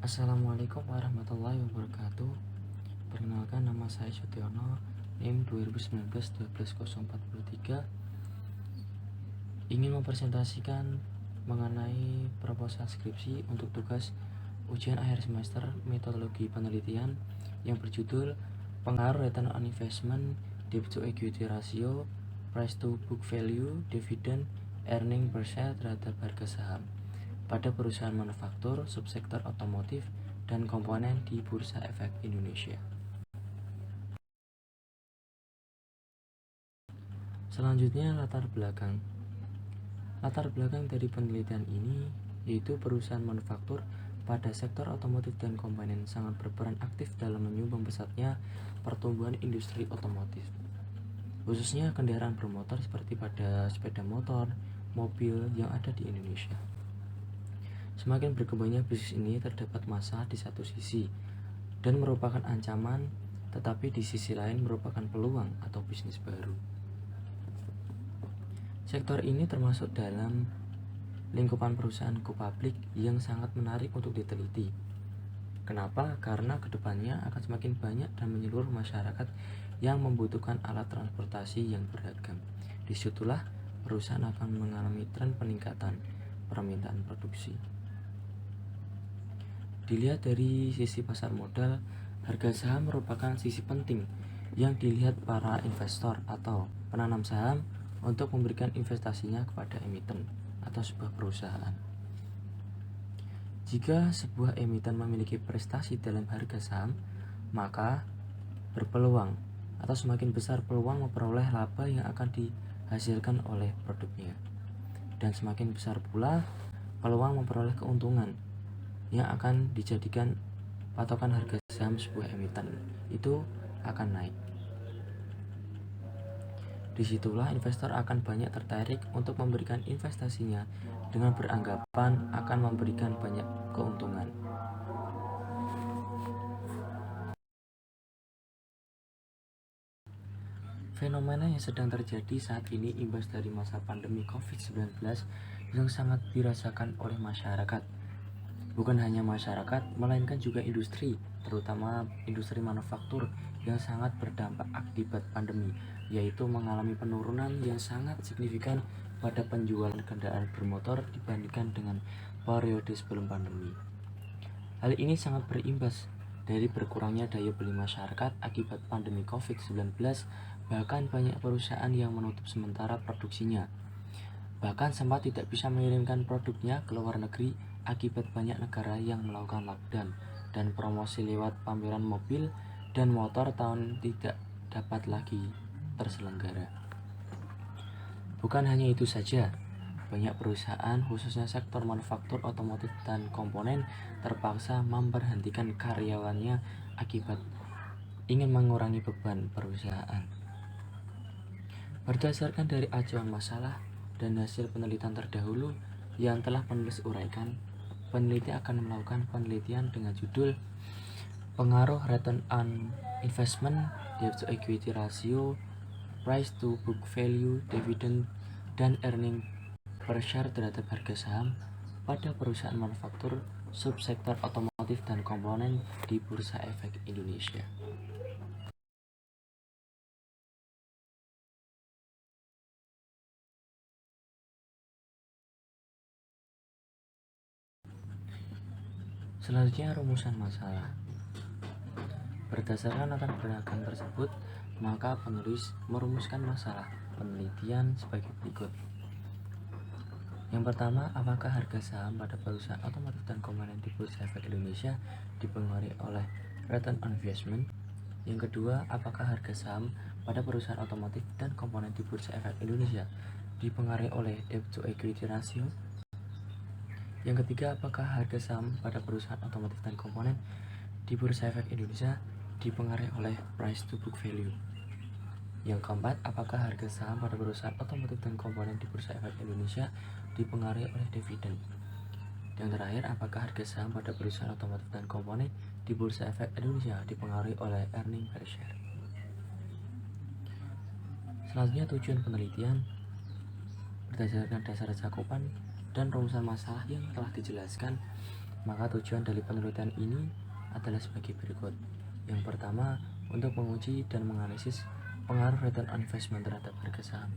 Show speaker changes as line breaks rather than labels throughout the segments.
Assalamualaikum warahmatullahi wabarakatuh. Perkenalkan, nama saya Sutiono, NIM 2019-12043. Ingin mempresentasikan mengenai proposal skripsi untuk tugas ujian akhir semester metodologi penelitian yang berjudul Pengaruh Return on Investment, Debt to Equity Ratio, Price to Book Value, Dividend, Earning per share terhadap harga saham pada perusahaan manufaktur, subsektor otomotif, dan komponen di Bursa Efek Indonesia. Selanjutnya, latar belakang. Latar belakang dari penelitian ini yaitu perusahaan manufaktur pada sektor otomotif dan komponen sangat berperan aktif dalam menyumbang pesatnya pertumbuhan industri otomotif, khususnya kendaraan bermotor seperti pada sepeda motor, mobil yang ada di Indonesia. Semakin berkembangnya bisnis ini terdapat masalah di satu sisi dan merupakan ancaman, tetapi di sisi lain merupakan peluang atau bisnis baru. Sektor ini termasuk dalam lingkupan perusahaan go public yang sangat menarik untuk diteliti. Kenapa? Karena kedepannya akan semakin banyak dan menyeluruh masyarakat yang membutuhkan alat transportasi yang beragam. Disitulah perusahaan akan mengalami tren peningkatan permintaan produksi. Dilihat dari sisi pasar modal, harga saham merupakan sisi penting yang dilihat para investor atau penanam saham untuk memberikan investasinya kepada emiten atau sebuah perusahaan. Jika sebuah emiten memiliki prestasi dalam harga saham, maka berpeluang atau semakin besar peluang memperoleh laba yang akan dihasilkan oleh produknya. Dan semakin besar pula peluang memperoleh keuntungan yang akan dijadikan patokan harga saham sebuah emiten itu akan naik. Disitulah investor akan banyak tertarik untuk memberikan investasinya dengan beranggapan akan memberikan banyak keuntungan. Fenomena yang sedang terjadi saat ini imbas dari masa pandemi COVID-19 yang sangat dirasakan oleh masyarakat. Bukan hanya masyarakat, melainkan juga industri, terutama industri manufaktur yang sangat berdampak akibat pandemi, yaitu mengalami penurunan yang sangat signifikan pada penjualan kendaraan bermotor dibandingkan dengan periode sebelum pandemi. Hal ini sangat berimbas dari berkurangnya daya beli masyarakat akibat pandemi COVID-19, bahkan banyak perusahaan yang menutup sementara produksinya. Bahkan sempat tidak bisa mengirimkan produknya ke luar negeri akibat banyak negara yang melakukan lockdown dan promosi lewat pameran mobil dan motor tahun tidak dapat lagi terselenggara. Bukan hanya itu saja, banyak perusahaan khususnya sektor manufaktur otomotif dan komponen terpaksa memberhentikan karyawannya akibat ingin mengurangi beban perusahaan. Berdasarkan dari acuan masalah dan hasil penelitian terdahulu yang telah penulis uraikan, peneliti akan melakukan penelitian dengan judul Pengaruh Return on Investment, Debt to Equity Ratio, Price to Book Value, Dividend, dan Earning per share terhadap harga saham pada perusahaan manufaktur, subsektor otomotif dan komponen di Bursa Efek Indonesia. Selanjutnya, rumusan masalah. Berdasarkan latar belakang tersebut, maka penulis merumuskan masalah penelitian sebagai berikut. Yang pertama, apakah harga saham pada perusahaan otomotif dan komponen di Bursa Efek Indonesia dipengaruhi oleh return on investment? Yang kedua, apakah harga saham pada perusahaan otomotif dan komponen di Bursa Efek Indonesia dipengaruhi oleh debt to equity ratio? Yang ketiga, apakah harga saham pada perusahaan otomotif dan komponen di Bursa Efek Indonesia dipengaruhi oleh price to book value? Yang keempat, apakah harga saham pada perusahaan otomotif dan komponen di Bursa Efek Indonesia dipengaruhi oleh dividen? Yang terakhir, apakah harga saham pada perusahaan otomotif dan komponen di Bursa Efek Indonesia dipengaruhi oleh earning per share? Selanjutnya, tujuan penelitian. Berdasarkan dasar cakupan dan rumusan masalah yang telah dijelaskan, Maka tujuan dari penelitian ini adalah sebagai berikut. Yang pertama, untuk menguji dan menganalisis pengaruh return on investment terhadap harga saham.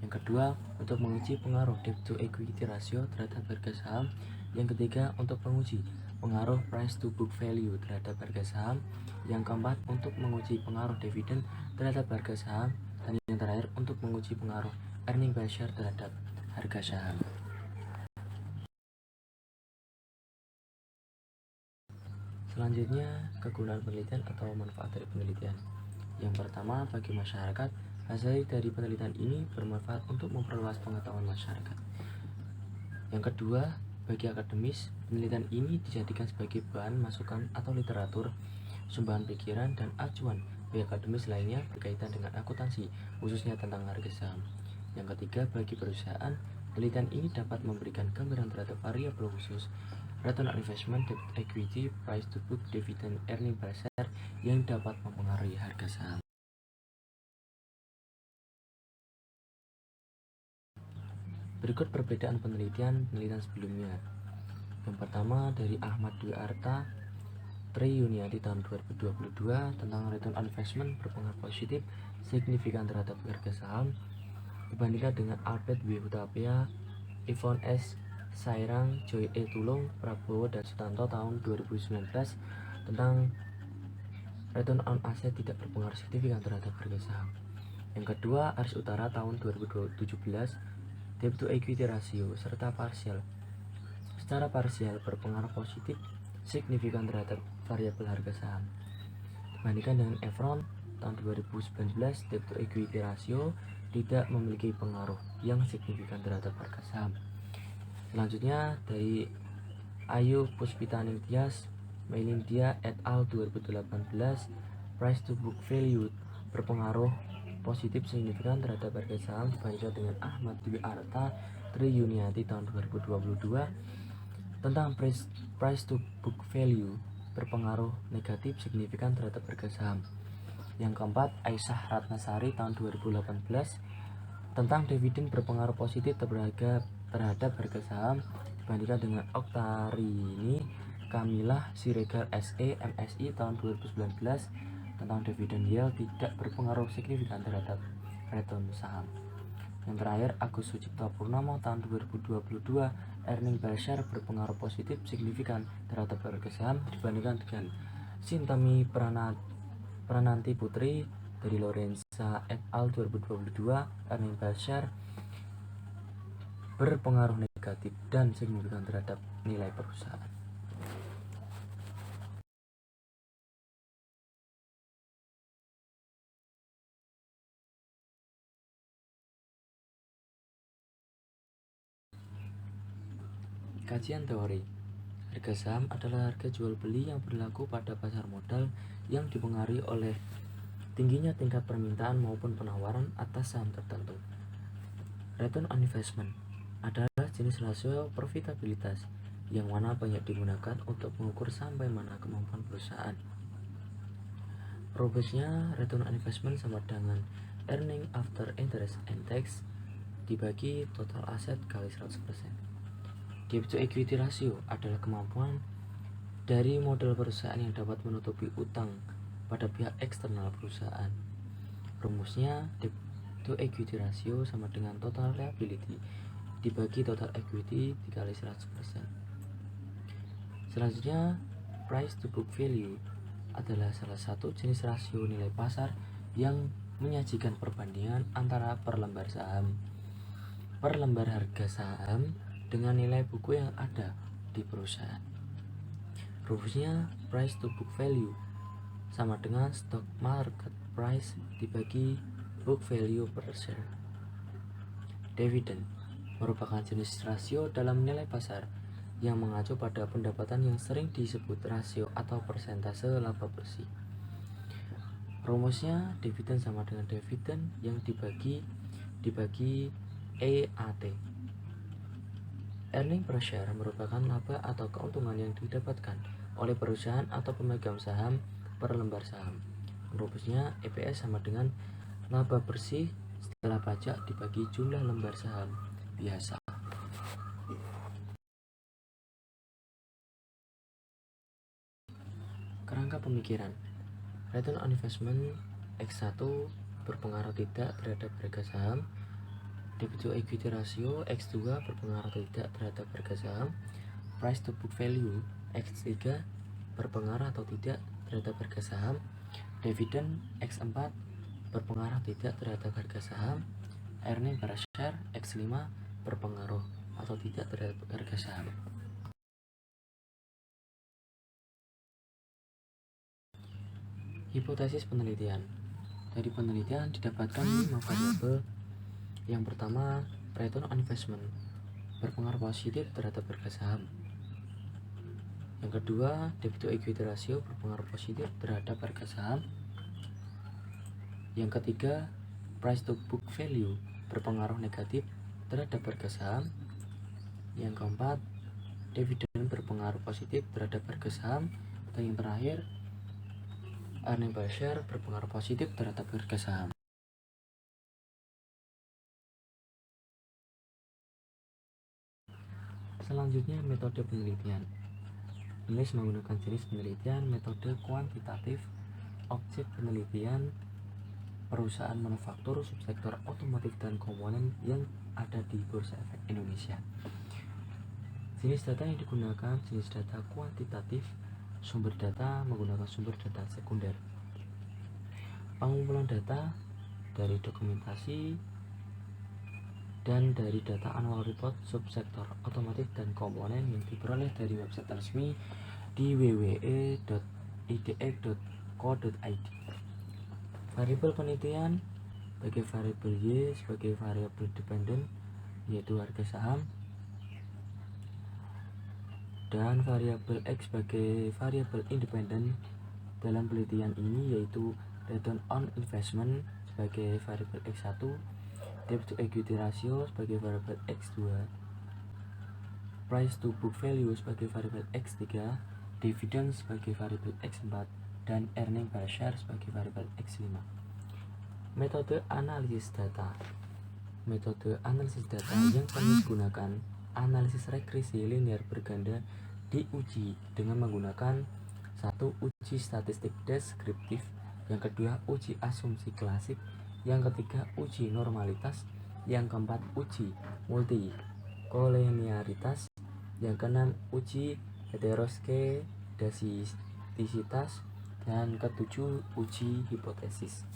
Yang kedua, untuk menguji pengaruh debt to equity ratio terhadap harga saham. Yang ketiga, untuk menguji pengaruh price to book value terhadap harga saham. Yang keempat, untuk menguji pengaruh dividen terhadap harga saham. Dan yang terakhir, untuk menguji pengaruh earning per share terhadap harga saham. Selanjutnya, kegunaan penelitian atau manfaat dari penelitian. Yang pertama, bagi masyarakat, hasil dari penelitian ini bermanfaat untuk memperluas pengetahuan masyarakat. Yang kedua, bagi akademis, penelitian ini dijadikan sebagai bahan masukan atau literatur, sumbangan pikiran, dan acuan bagi akademis lainnya berkaitan dengan akuntansi, khususnya tentang harga saham. Yang ketiga, bagi perusahaan, penelitian ini dapat memberikan gambaran terhadap variabel khusus return on investment, debt equity, price to book, dividend, earning per share yang dapat mempengaruhi harga saham. Berikut perbedaan penelitian sebelumnya. Yang pertama dari Ahmad Dwi Arta, Tri Yuniati tahun 2022 tentang return on investment berpengaruh positif signifikan terhadap harga saham dibandingkan dengan Albert W. Hutapea, Yvonne S. Sairang, Joy E. Tulung, Prabowo, dan Sutanto tahun 2019 tentang return on asset tidak berpengaruh signifikan terhadap harga saham. Yang kedua, Aris Utara tahun 2017, debt to equity ratio serta parsial secara parsial berpengaruh positif signifikan terhadap variabel harga saham. Dibandingkan dengan Evron tahun 2019, debt to equity ratio tidak memiliki pengaruh yang signifikan terhadap harga saham. Selanjutnya dari Ayu Puspitaning Tias, Melindia et al. 2018, price to book value berpengaruh positif signifikan terhadap harga saham dibandingkan dengan Ahmad Dwi Arta, Tri Yuniati tahun 2022 tentang price to book value berpengaruh negatif signifikan terhadap harga saham. Yang keempat, Aisyah Ratnasari tahun 2018 tentang dividen berpengaruh positif terhadap harga saham dibandingkan dengan Oktarini Kamilah Siregar SE MSI tahun 2019 tentang dividen yield tidak berpengaruh signifikan terhadap return saham. Yang terakhir, Agus Sucipto Purnomo tahun 2022, earning per share berpengaruh positif signifikan terhadap harga saham dibandingkan dengan Sintami Prananti Putri dari Lorenza et al. 2022, earning per share berpengaruh negatif dan signifikan terhadap nilai perusahaan. Kajian teori. Harga saham adalah harga jual beli yang berlaku pada pasar modal yang dipengaruhi oleh tingginya tingkat permintaan maupun penawaran atas saham tertentu. Return on investment adalah jenis rasio profitabilitas yang mana banyak digunakan untuk mengukur sampai mana kemampuan perusahaan. Rumusnya, return on investment sama dengan earning after interest and tax dibagi total aset kali 100%. Debt to equity ratio adalah kemampuan dari modal perusahaan yang dapat menutupi utang pada pihak eksternal perusahaan. Rumusnya, debt to equity ratio sama dengan total liability dibagi total equity dikali 100%. Selanjutnya, price to book value adalah salah satu jenis rasio nilai pasar yang menyajikan perbandingan antara per lembar harga saham dengan nilai buku yang ada di perusahaan. Rumusnya, price to book value sama dengan stock market price dibagi book value per share. Dividen merupakan jenis rasio dalam nilai pasar yang mengacu pada pendapatan yang sering disebut rasio atau persentase laba bersih. Rumusnya, dividen sama dengan dividen yang dibagi EAT. Earning per share merupakan laba atau keuntungan yang didapatkan oleh perusahaan atau pemegang saham per lembar saham. Rumusnya, EPS sama dengan laba bersih setelah pajak dibagi jumlah lembar saham biasa. Kerangka pemikiran. Return on investment X1 berpengaruh tidak terhadap harga saham. Debt to equity ratio X2 berpengaruh tidak terhadap harga saham. Price to book value X3 berpengaruh atau tidak terhadap harga saham. Dividend X4 berpengaruh tidak terhadap harga saham. Earning per share X5 berpengaruh atau tidak terhadap harga saham. Hipotesis penelitian. Dari penelitian didapatkan 5 variabel. Yang pertama, return on investment berpengaruh positif terhadap harga saham. Yang kedua, debt to equity ratio berpengaruh positif terhadap harga saham. Yang ketiga, price to book value berpengaruh negatif terhadap harga saham. Yang keempat, dividend berpengaruh positif terhadap harga saham. Dan yang terakhir, earning per share berpengaruh positif terhadap harga saham. Selanjutnya, metode penelitian. Menulis menggunakan jenis penelitian, metode kuantitatif, objek penelitian, perusahaan manufaktur, subsektor otomotif dan komponen yang ada di Bursa Efek Indonesia. Jenis data yang digunakan, jenis data kuantitatif, sumber data menggunakan sumber data sekunder. Pengumpulan data dari dokumentasi dan dari data annual report subsektor otomotif dan komponen yang diperoleh dari website resmi di www.idx.co.id. Variabel penelitian bagi variabel Y sebagai variabel dependen yaitu harga saham, dan variabel X sebagai variabel independen dalam penelitian ini yaitu return on investment sebagai variabel X1, debt to equity ratio sebagai variabel X2, price to book value sebagai variabel X3, dividend sebagai variabel X4, dan earning per share sebagai variabel X5. Metode analisis data. Metode analisis data yang kami gunakan, analisis regresi linear berganda, diuji dengan menggunakan satu, uji statistik deskriptif, yang kedua uji asumsi klasik, yang ketiga uji normalitas, yang keempat uji multi kolenialitas, yang keenam uji heteroskedastisitas, dan ketujuh uji hipotesis.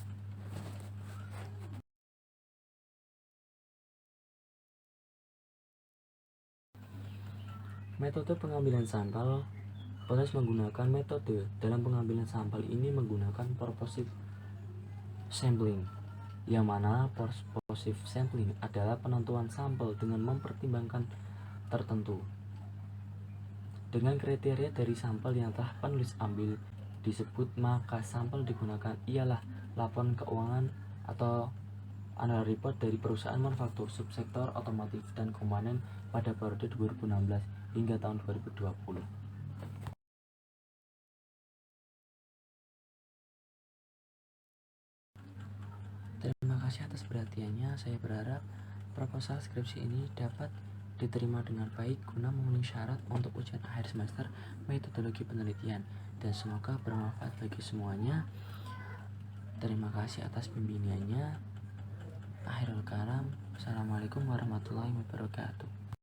Metode pengambilan sampel. Proses menggunakan metode dalam pengambilan sampel ini menggunakan purposive sampling, yang mana purposive sampling adalah penentuan sampel dengan mempertimbangkan tertentu. Dengan kriteria dari sampel yang telah penulis ambil disebut, maka sampel digunakan ialah laporan keuangan atau annual report dari perusahaan manufaktur subsektor otomotif dan komponen pada periode 2016 hingga tahun 2020. Terima kasih atas perhatiannya. Saya berharap proposal skripsi ini dapat diterima dengan baik guna memenuhi syarat untuk ujian akhir semester metodologi penelitian, dan semoga bermanfaat bagi semuanya. Terima kasih atas pembinanya. Akhirul kalam. Assalamualaikum warahmatullahi wabarakatuh.